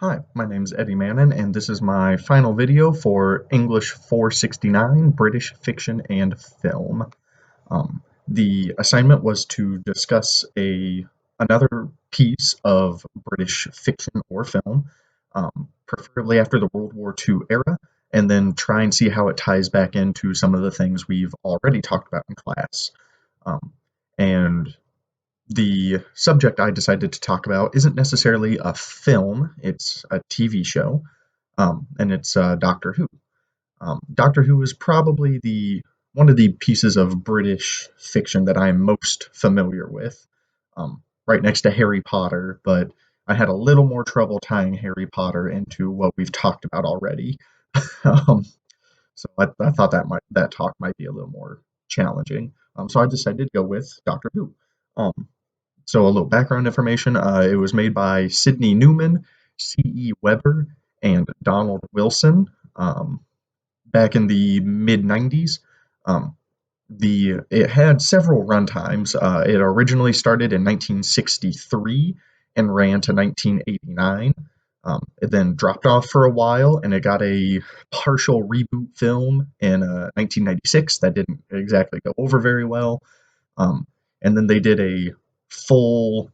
Hi, my name is Eddie Mannon, and this is my final video for English 469 British Fiction and Film. The assignment was to discuss another piece of British fiction or film, preferably after the World War II era, and then try and see how it ties back into some of the things we've already talked about in class. And the subject I decided to talk about isn't necessarily a film, it's a TV show, and it's Doctor Who. Doctor Who is probably the one of the pieces of British fiction that I am most familiar with, right next to Harry Potter, but I had a little more trouble tying Harry Potter into what we've talked about already. um, so I thought that talk might be a little more challenging. So I decided to go with Doctor Who. Um, so a little background information. It was made by Sidney Newman, C.E. Weber, and Donald Wilson back in the mid 90s. Um, it had several runtimes. It originally started in 1963 and ran to 1989. It then dropped off for a while, and it got a partial reboot film in 1996 that didn't exactly go over very well. Um, and then they did a full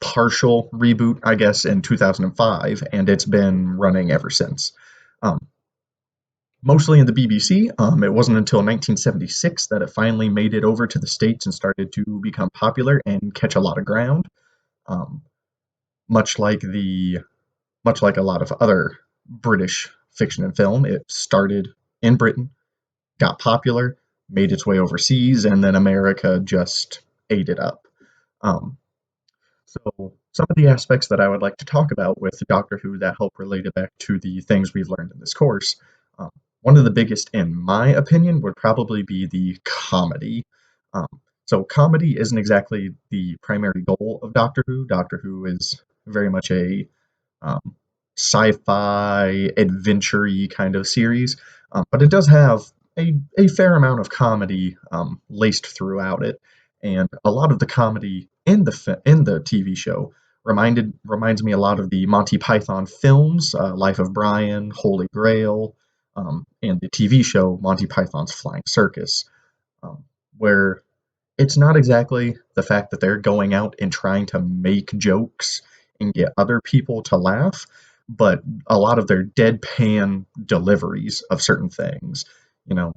partial reboot, I guess, in 2005, and it's been running ever since. Um, Mostly in the BBC. It wasn't until 1976 that it finally made it over to the States and started to become popular and catch a lot of ground. Um, much like the much like a lot of other British fiction and film, it started in Britain, got popular, made its way overseas, and then America just ate it up. Um, So, some of the aspects that I would like to talk about with Doctor Who that help relate it back to the things we've learned in this course. Um, One of the biggest, in my opinion, would probably be the comedy. Um, so, comedy isn't exactly the primary goal of Doctor Who. Doctor Who is very much a um, sci-fi, adventure-y kind of series, but it does have a fair amount of comedy laced throughout it, and a lot of the comedy in the TV show reminds me a lot of the Monty Python films, Life of Brian, Holy Grail, and the TV show Monty Python's Flying Circus, um, where it's not exactly the fact that they're going out and trying to make jokes and get other people to laugh, but a lot of their deadpan deliveries of certain things.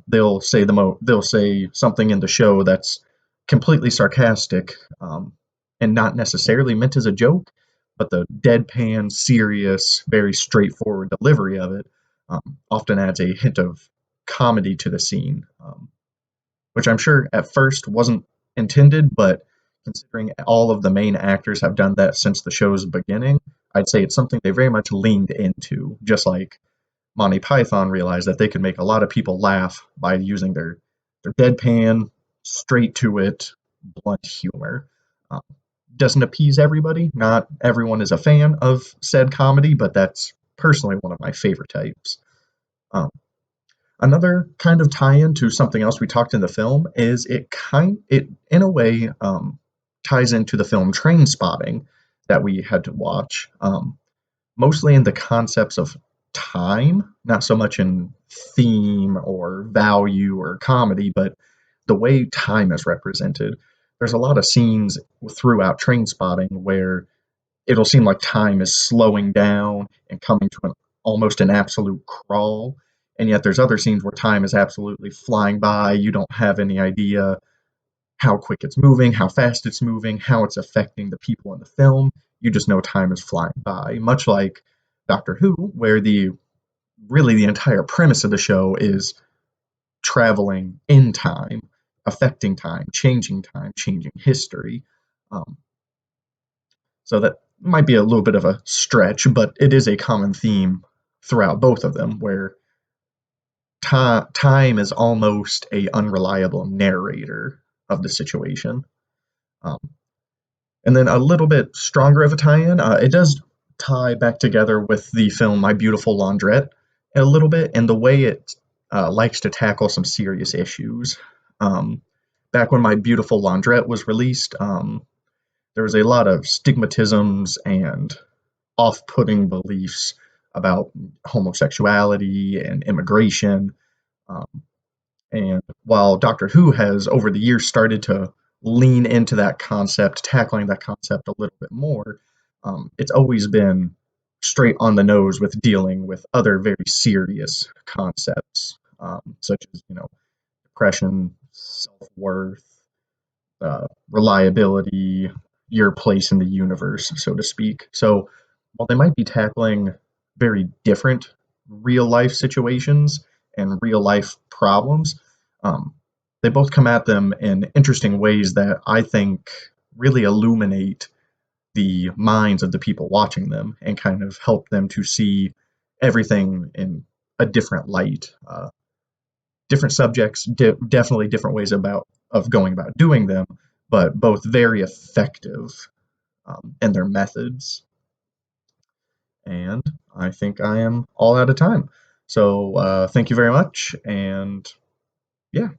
They'll say something in the show that's completely sarcastic, and not necessarily meant as a joke, but the deadpan, serious, very straightforward delivery of it often adds a hint of comedy to the scene. Which I'm sure at first wasn't intended, but considering all of the main actors have done that since the show's beginning, I'd say it's something they very much leaned into, just like Monty Python realized that they could make a lot of people laugh by using their deadpan, straight to it, blunt humor. Um, doesn't appease everybody. Not everyone is a fan of said comedy, but that's personally one of my favorite types. Um, Another kind of tie-in to something else we talked in the film is it in a way ties into the film Train Spotting that we had to watch, mostly in the concepts of time, not so much in theme or value or comedy, but the way time is represented. There's a lot of scenes throughout Train Spotting where it'll seem like time is slowing down and coming to almost an absolute crawl. And yet there's other scenes where time is absolutely flying by. You don't have any idea how quick it's moving, how fast it's moving, how it's affecting the people in the film. You just know time is flying by. Much like Doctor Who, where the entire premise of the show is traveling in time, affecting time, changing history. Um, So that might be a little bit of a stretch, but it is a common theme throughout both of them, where time is almost a unreliable narrator of the situation. Um, and then a little bit stronger of a tie-in, it does tie back together with the film My Beautiful Laundrette a little bit, and the way it likes to tackle some serious issues. Um, Back when My Beautiful Laundrette was released, there was a lot of stigmatisms and off-putting beliefs about homosexuality and immigration. Um, and while Doctor Who has over the years started to lean into that concept, tackling that concept a little bit more, it's always been straight on the nose with dealing with other very serious concepts, such as, depression, self-worth, reliability, your place in the universe, so to speak. So while they might be tackling very different real life situations and real life problems, um, they both come at them in interesting ways that I think really illuminate the minds of the people watching them and kind of help them to see everything in a different light. Different subjects, definitely different ways of going about doing them, but both very effective in their methods. And I think I am all out of time. So thank you very much, and yeah.